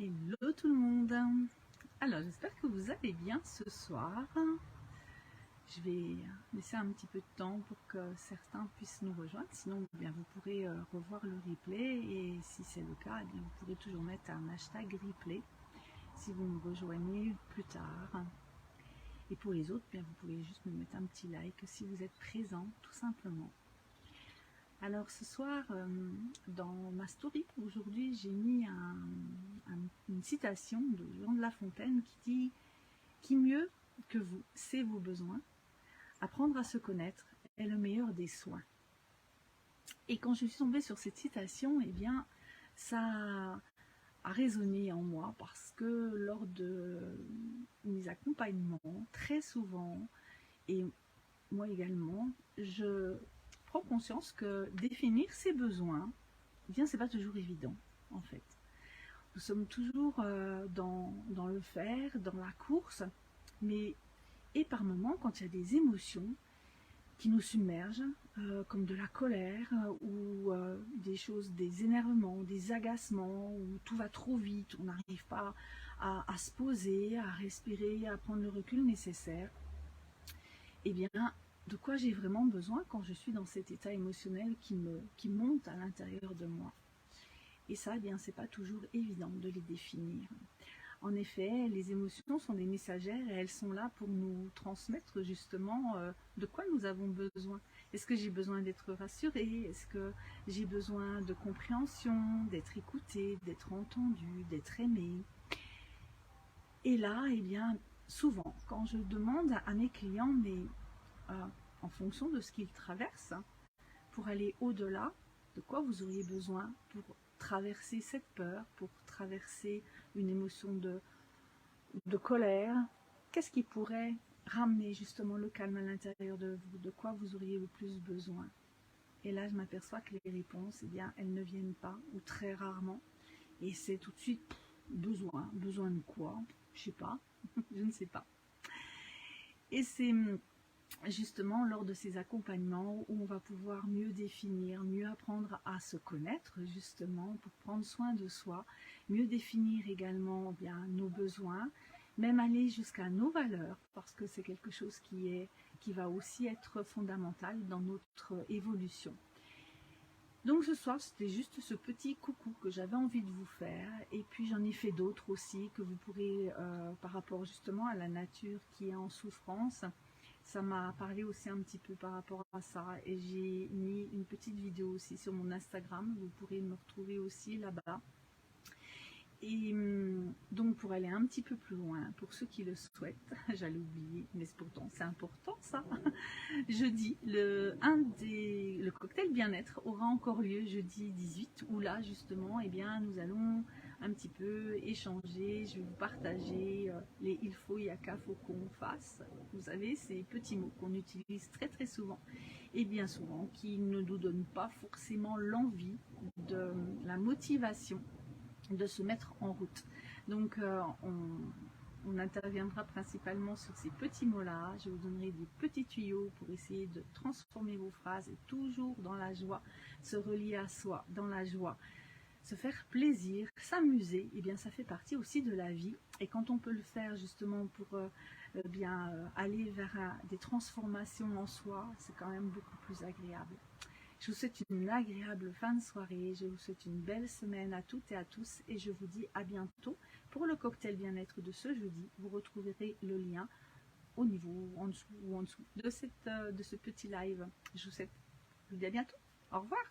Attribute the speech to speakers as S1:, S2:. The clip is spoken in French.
S1: Hello tout le monde. Alors j'espère que vous allez bien ce soir. Je vais laisser un petit peu de temps pour que certains puissent nous rejoindre. Sinon bien, vous pourrez revoir le replay et si c'est le cas, bien, vous pourrez toujours mettre un hashtag replay si vous me rejoignez plus tard. Et pour les autres, bien, vous pouvez juste me mettre un petit like si vous êtes présent tout simplement. Alors ce soir, dans ma story, aujourd'hui, j'ai mis une citation de Jean de La Fontaine qui dit « Qui mieux que vous sait vos besoins, apprendre à se connaître est le meilleur des soins ». Et quand je suis tombée sur cette citation, eh bien, ça a résonné en moi parce que lors de mes accompagnements, très souvent, et moi également, je prends conscience que définir ses besoins, eh bien, c'est pas toujours évident, en fait. Nous sommes toujours dans le faire, dans la course, mais et par moments, quand il y a des émotions qui nous submergent, comme de la colère ou des choses, des énervements, des agacements, où tout va trop vite, on n'arrive pas à se poser, à respirer, à prendre le recul nécessaire, eh bien, de quoi j'ai vraiment besoin quand je suis dans cet état émotionnel qui monte à l'intérieur de moi. Et ça, eh bien, c'est pas toujours évident de les définir. En effet, les émotions sont des messagères et elles sont là pour nous transmettre justement de quoi nous avons besoin. Est-ce que j'ai besoin d'être rassurée? Est-ce que j'ai besoin de compréhension, d'être écoutée, d'être entendue, d'être aimée? Et là, eh bien, souvent, quand je demande à mes clients, mais en fonction de ce qu'ils traversent, pour aller au-delà, de quoi vous auriez besoin pour traverser cette peur, pour traverser une émotion de colère, qu'est-ce qui pourrait ramener justement le calme à l'intérieur de vous, de quoi vous auriez le plus besoin? Et là, je m'aperçois que les réponses, eh bien, elles ne viennent pas, ou très rarement, et c'est tout de suite besoin de quoi? Je sais pas, je ne sais pas. Et c'est justement lors de ces accompagnements où on va pouvoir mieux définir, mieux apprendre à se connaître justement pour prendre soin de soi, mieux définir également bien nos besoins, même aller jusqu'à nos valeurs parce que c'est quelque chose qui va aussi être fondamental dans notre évolution. Donc ce soir, c'était juste ce petit coucou que j'avais envie de vous faire et puis j'en ai fait d'autres aussi que vous pourrez, par rapport justement à la nature qui est en souffrance, ça m'a parlé aussi un petit peu par rapport à ça et j'ai mis une petite vidéo aussi sur mon Instagram, vous pourrez me retrouver aussi là-bas. Et donc pour aller un petit peu plus loin, pour ceux qui le souhaitent, j'allais oublier, mais pourtant c'est important ça, jeudi, le cocktail bien-être aura encore lieu jeudi 18, où là justement, eh bien, nous allons un petit peu échanger, je vais vous partager les il faut, il y a qu'à, faut qu'on fasse, vous savez, ces petits mots qu'on utilise très très souvent, et bien souvent qui ne nous donnent pas forcément l'envie, de la motivation de se mettre en route. Donc on interviendra principalement sur ces petits mots-là. Je vous donnerai des petits tuyaux pour essayer de transformer vos phrases et toujours dans la joie, se relier à soi, dans la joie, se faire plaisir, s'amuser. Et bien ça fait partie aussi de la vie. Et quand on peut le faire justement pour aller vers des transformations en soi, c'est quand même beaucoup plus agréable. Je vous souhaite une agréable fin de soirée, je vous souhaite une belle semaine à toutes et à tous et je vous dis à bientôt pour le cocktail bien-être de ce jeudi. Vous retrouverez le lien au niveau en dessous ou en dessous de ce petit live. Je vous dis à bientôt. Au revoir.